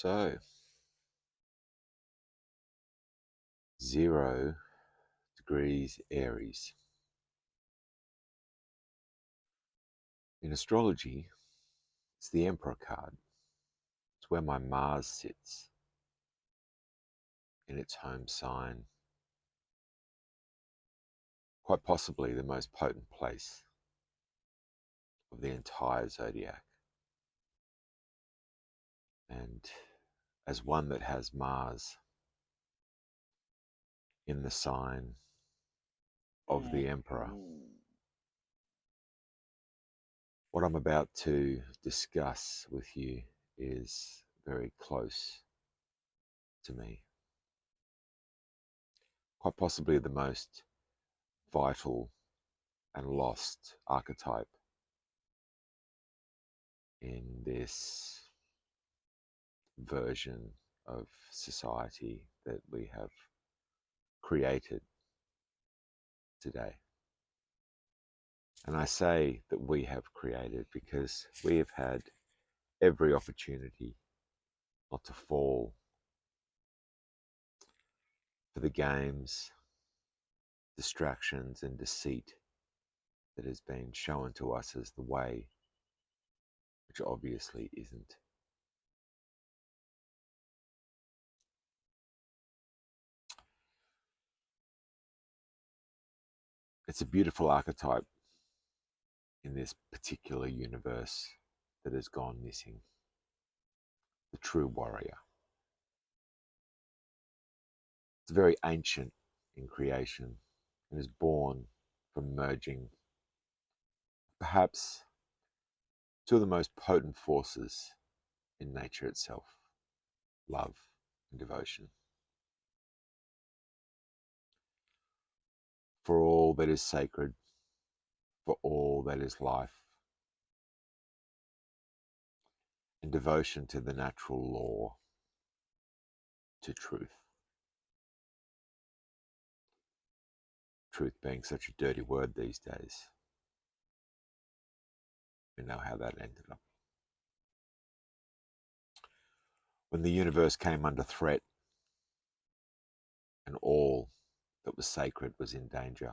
So, 0 degrees Aries. In astrology, it's the Emperor card. It's where my Mars sits in its home sign, quite possibly the most potent place of the entire zodiac. And as one that has Mars in the sign of the Emperor, what I'm about to discuss with you is very close to me. Quite possibly the most vital and lost archetype in this version of society that we have created today. And I say that we have created because we have had every opportunity not to fall for the games, distractions, and deceit that has been shown to us as the way, which obviously isn't. It's a beautiful archetype in this particular universe that has gone missing. The true warrior. It's very ancient in creation and is born from merging perhaps two of the most potent forces in nature itself, love and devotion. For all that is sacred, for all that is life, and devotion to the natural law, to truth. Truth being such a dirty word these days. We know how that ended up. When the universe came under threat and all that was sacred was in danger,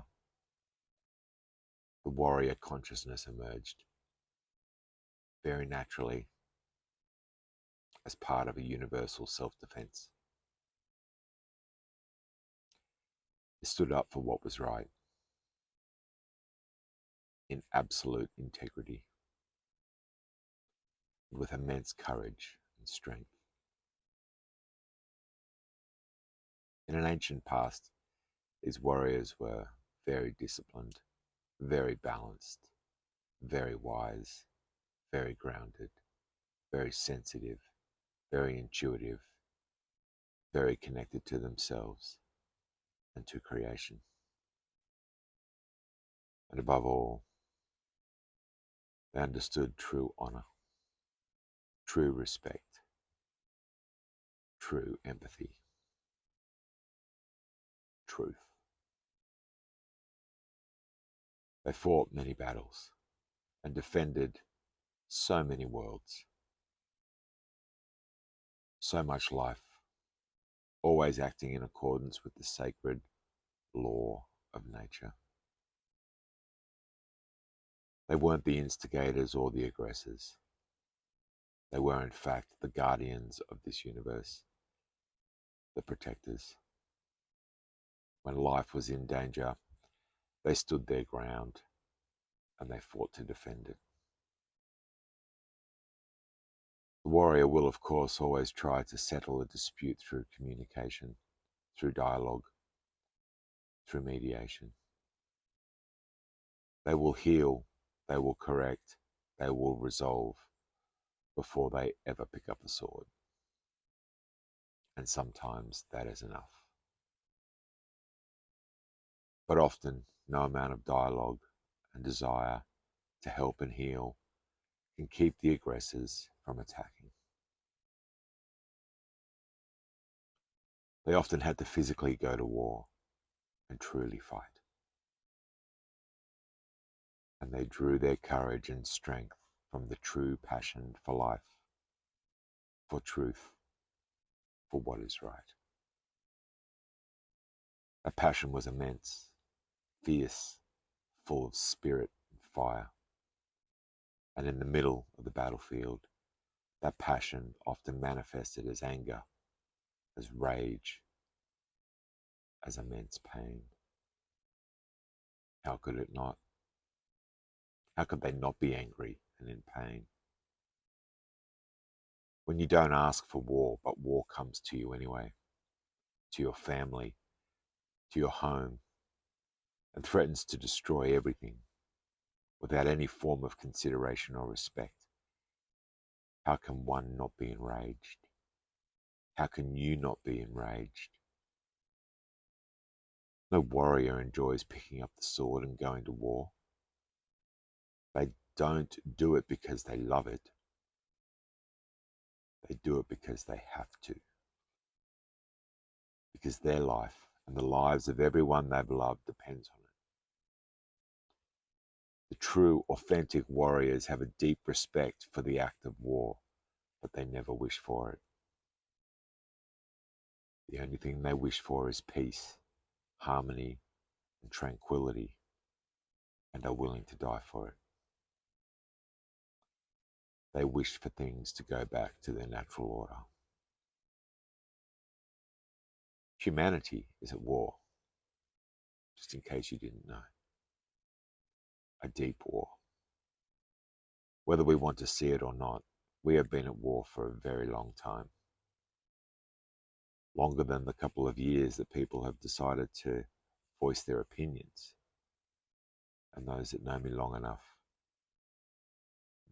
the warrior consciousness emerged very naturally as part of a universal self-defense. It stood up for what was right in absolute integrity, with immense courage and strength. In an ancient past, these warriors were very disciplined, very balanced, very wise, very grounded, very sensitive, very intuitive, very connected to themselves and to creation. And above all, they understood true honor, true respect, true empathy, truth. They fought many battles and defended so many worlds, so much life, always acting in accordance with the sacred law of nature. They weren't the instigators or the aggressors. They were, in fact, the guardians of this universe, the protectors. When life was in danger, they stood their ground and they fought to defend it. The warrior will, of course, always try to settle a dispute through communication, through dialogue, through mediation. They will heal, they will correct, they will resolve before they ever pick up a sword. And sometimes that is enough. But often, no amount of dialogue and desire to help and heal can keep the aggressors from attacking. They often had to physically go to war and truly fight. And they drew their courage and strength from the true passion for life, for truth, for what is right. That passion was immense, fierce, full of spirit and fire. And in the middle of the battlefield, that passion often manifested as anger, as rage, as immense pain. How could it not? How could they not be angry and in pain? When you don't ask for war, but war comes to you anyway, to your family, to your home, and threatens to destroy everything without any form of consideration or respect, how can one not be enraged? How can you not be enraged? No warrior enjoys picking up the sword and going to war. They don't do it because they love it. They do it because they have to. Because their life and the lives of everyone they've loved depends on it. The true, authentic warriors have a deep respect for the act of war, but they never wish for it. The only thing they wish for is peace, harmony, and tranquility, and are willing to die for it. They wish for things to go back to their natural order. Humanity is at war, just in case you didn't know. A deep war. Whether we want to see it or not, we have been at war for a very long time. Longer than the couple of years that people have decided to voice their opinions. And those that know me long enough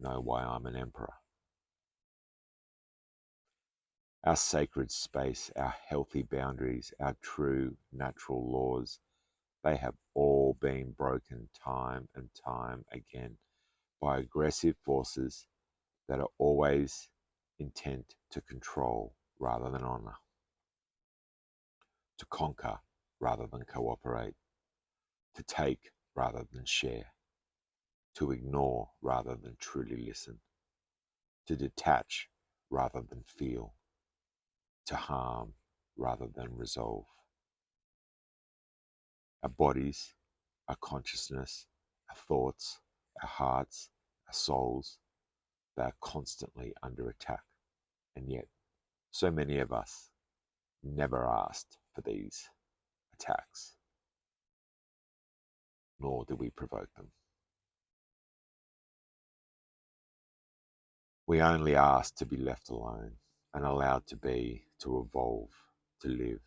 know why I'm an emperor. Our sacred space, our healthy boundaries, our true natural laws, they have all been broken time and time again by aggressive forces that are always intent to control rather than honor, to conquer rather than cooperate, to take rather than share, to ignore rather than truly listen, to detach rather than feel, to harm rather than resolve. Our bodies, our consciousness, our thoughts, our hearts, our souls, they are constantly under attack. And yet, so many of us never asked for these attacks, nor do we provoke them. We only ask to be left alone and allowed to be, to evolve, to live.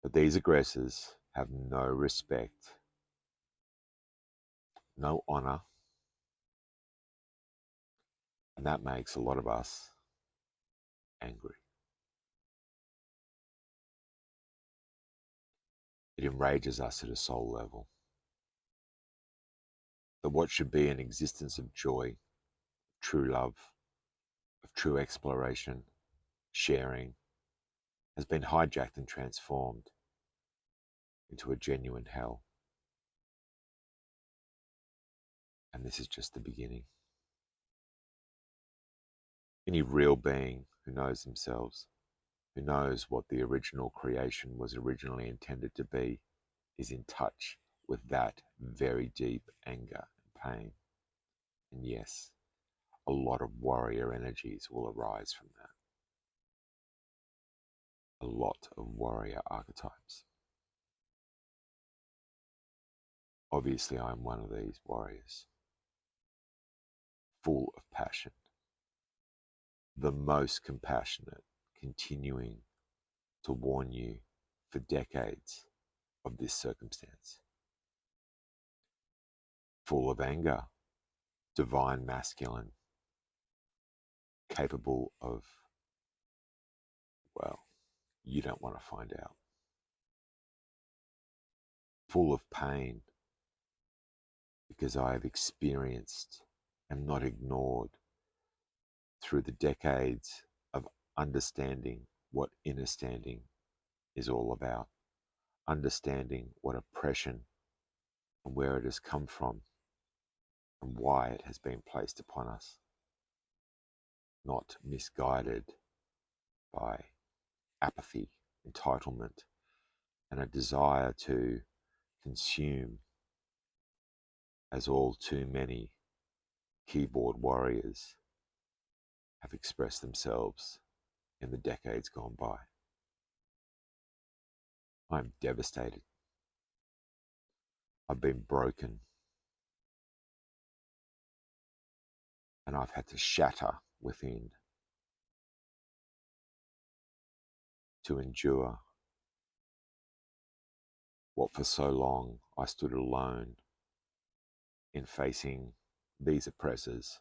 But these aggressors have no respect, no honor, and that makes a lot of us angry. It enrages us at a soul level. That what should be an existence of joy, true love, of true exploration, sharing, has been hijacked and transformed into a genuine hell. And this is just the beginning. Any real being who knows themselves, who knows what the original creation was originally intended to be, is in touch with that very deep anger and pain. And yes, a lot of warrior energies will arise from that. A lot of warrior archetypes. Obviously, I'm one of these warriors, full of passion, the most compassionate, continuing to warn you for decades of this circumstance. Full of anger, divine masculine, capable of, well, you don't want to find out. Full of pain, because I have experienced and not ignored through the decades of understanding what inner standing is all about, understanding what oppression and where it has come from and why it has been placed upon us. Not misguided, by apathy, entitlement, and a desire to consume, as all too many keyboard warriors have expressed themselves in the decades gone by. I'm devastated. I've been broken, and I've had to shatter within to endure what for so long I stood alone in facing these oppressors.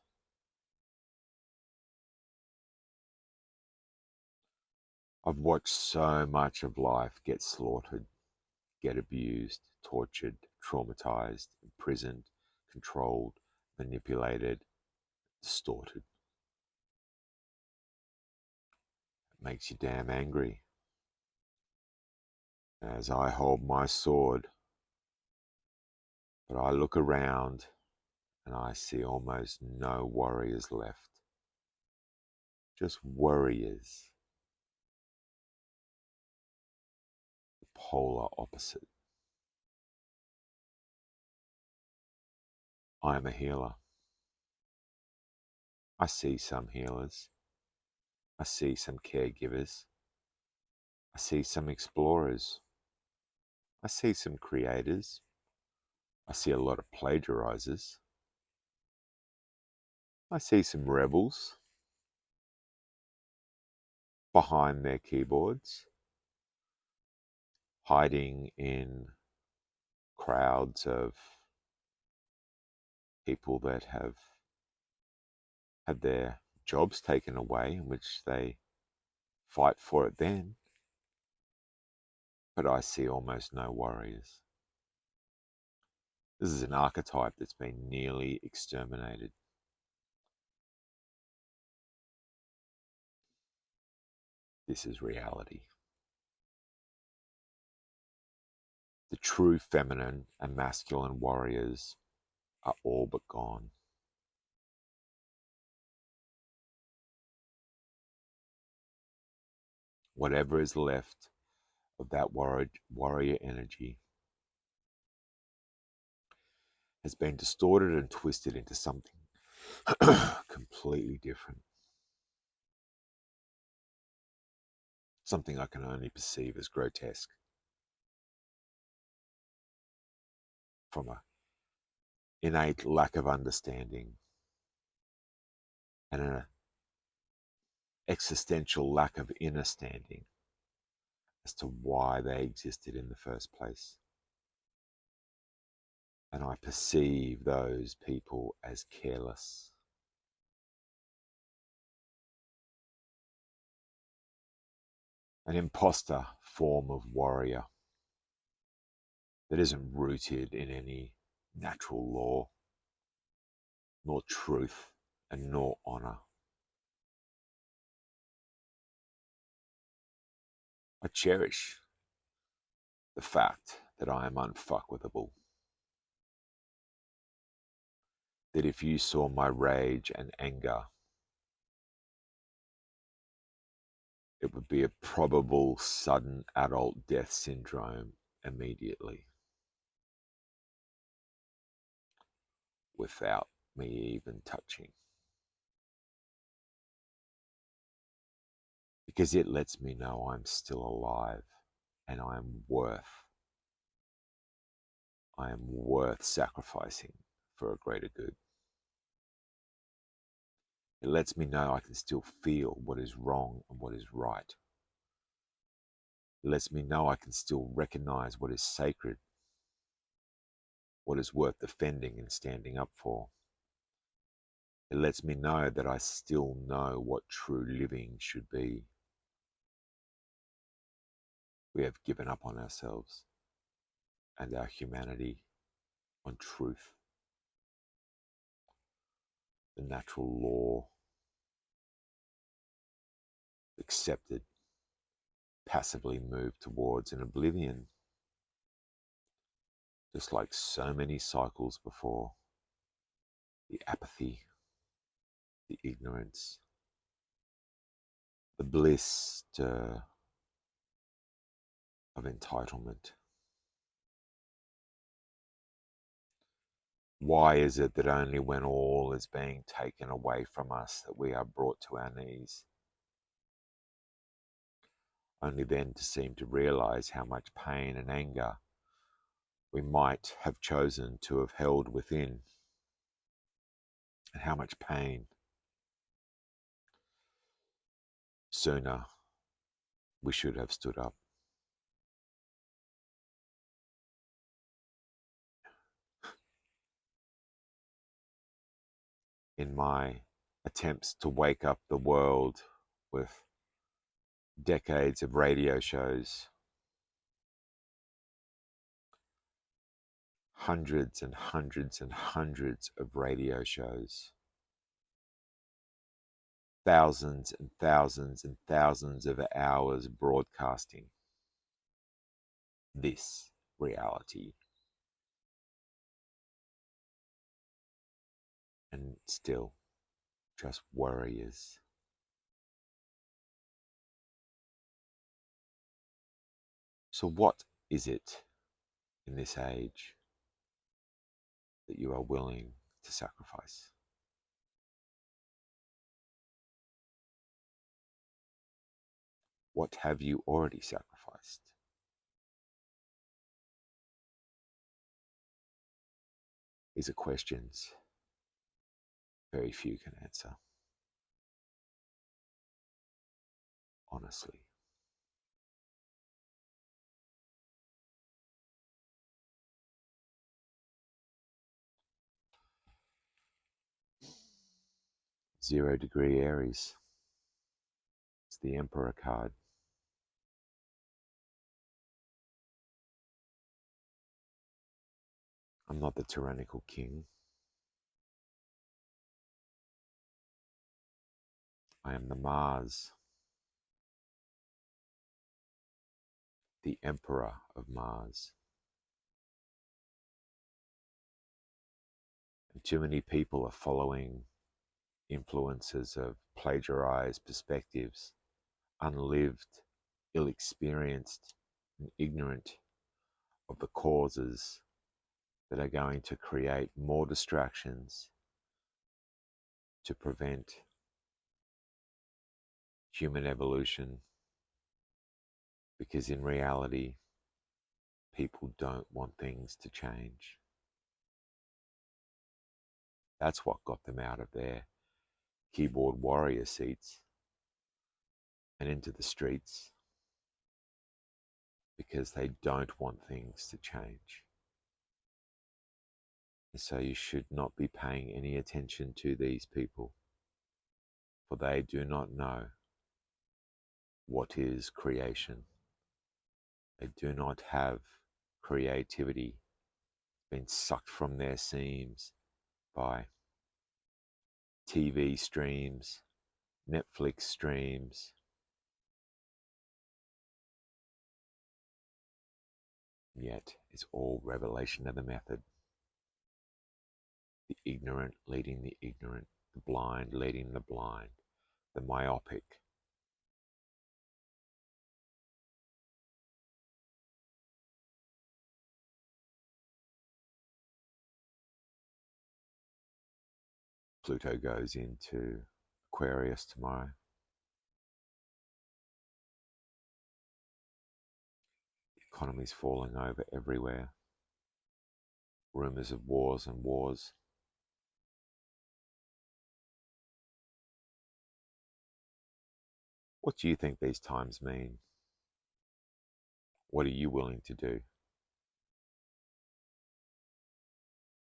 I've watched so much of life get slaughtered, get abused, tortured, traumatized, imprisoned, controlled, manipulated, distorted. It makes you damn angry. As I hold my sword, but I look around and I see almost no warriors left. Just worriers, the polar opposite. I am a healer. I see some healers. I see some caregivers. I see some explorers. I see some creators. I see a lot of plagiarizers. I see some rebels behind their keyboards, hiding in crowds of people that have had their jobs taken away, in which they fight for it then. But I see almost no warriors. This is an archetype that's been nearly exterminated. This is reality. The true feminine and masculine warriors are all but gone. Whatever is left of that warrior energy has been distorted and twisted into something completely different. Something I can only perceive as grotesque from an innate lack of understanding and an existential lack of inner standing as to why they existed in the first place. And I perceive those people as careless. An imposter form of warrior that isn't rooted in any natural law, nor truth, and nor honor. I cherish the fact that I am unfuckwithable. That if you saw my rage and anger, it would be a probable sudden adult death syndrome immediately, without me even touching. Because it lets me know I'm still alive and I am worth sacrificing for a greater good. It lets me know I can still feel what is wrong and what is right. It lets me know I can still recognize what is sacred, what is worth defending and standing up for. It lets me know that I still know what true living should be. We have given up on ourselves and our humanity, on truth, the natural law, accepted, passively moved towards an oblivion, just like so many cycles before. The apathy, the ignorance, the bliss of entitlement. Why is it that only when all is being taken away from us that we are brought to our knees? Only then to seem to realize how much pain and anger we might have chosen to have held within, and how much pain sooner we should have stood up. In my attempts to wake up the world with decades of radio shows, hundreds and hundreds and hundreds of radio shows, thousands and thousands and thousands of hours broadcasting this reality, and still just worriers. So, what is it in this age that you are willing to sacrifice? What have you already sacrificed? These are questions very few can answer, honestly. Zero degree Aries. It's the Emperor card. I'm not the tyrannical king. I am the Mars, the Emperor of Mars. And too many people are following influences of plagiarized perspectives, unlived, ill experienced, and ignorant of the causes that are going to create more distractions to prevent human evolution, because in reality, people don't want things to change. That's what got them out of their keyboard warrior seats and into the streets, because they don't want things to change. And so you should not be paying any attention to these people, for they do not know what is creation. They do not have creativity. Been sucked from their seams by TV streams, Netflix streams, yet it's all revelation of the method. The ignorant leading the ignorant, the blind leading the blind, the myopic. Pluto goes into Aquarius tomorrow. The economy's falling over everywhere. Rumors of wars and wars. What do you think these times mean? What are you willing to do?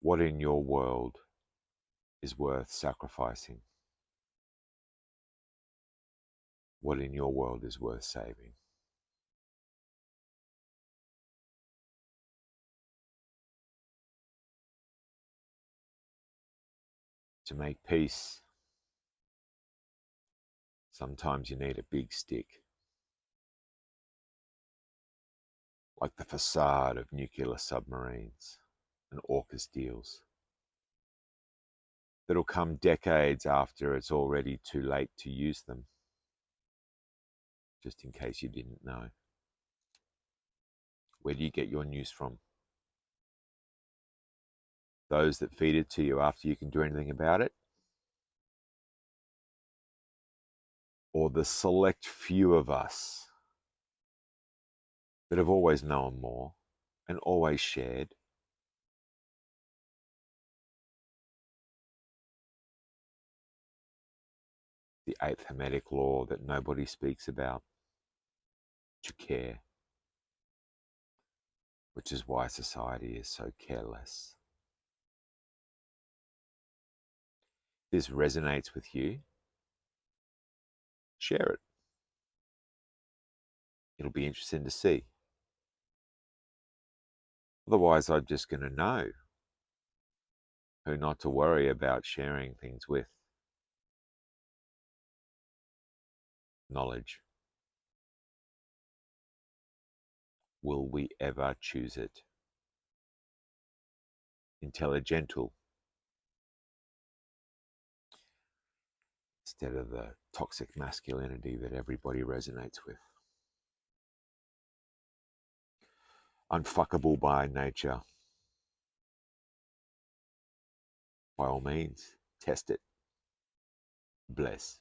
What in your world is worth sacrificing? What in your world is worth saving? To make peace, sometimes you need a big stick, like the facade of nuclear submarines and AUKUS deals, that'll come decades after it's already too late to use them. just in case you didn't know. Where do you get your news from? Those that feed it to you after you can do anything about it? Or the select few of us that have always known more and always shared? The eighth Hermetic law that nobody speaks about, to care, which is why society is so careless. If this resonates with you, share it. It'll be interesting to see. Otherwise, I'm just going to know who not to worry about sharing things with. Knowledge. Will we ever choose it? Intelligental, instead of the toxic masculinity that everybody resonates with. Unfuckable by nature. By all means, test it. Bless.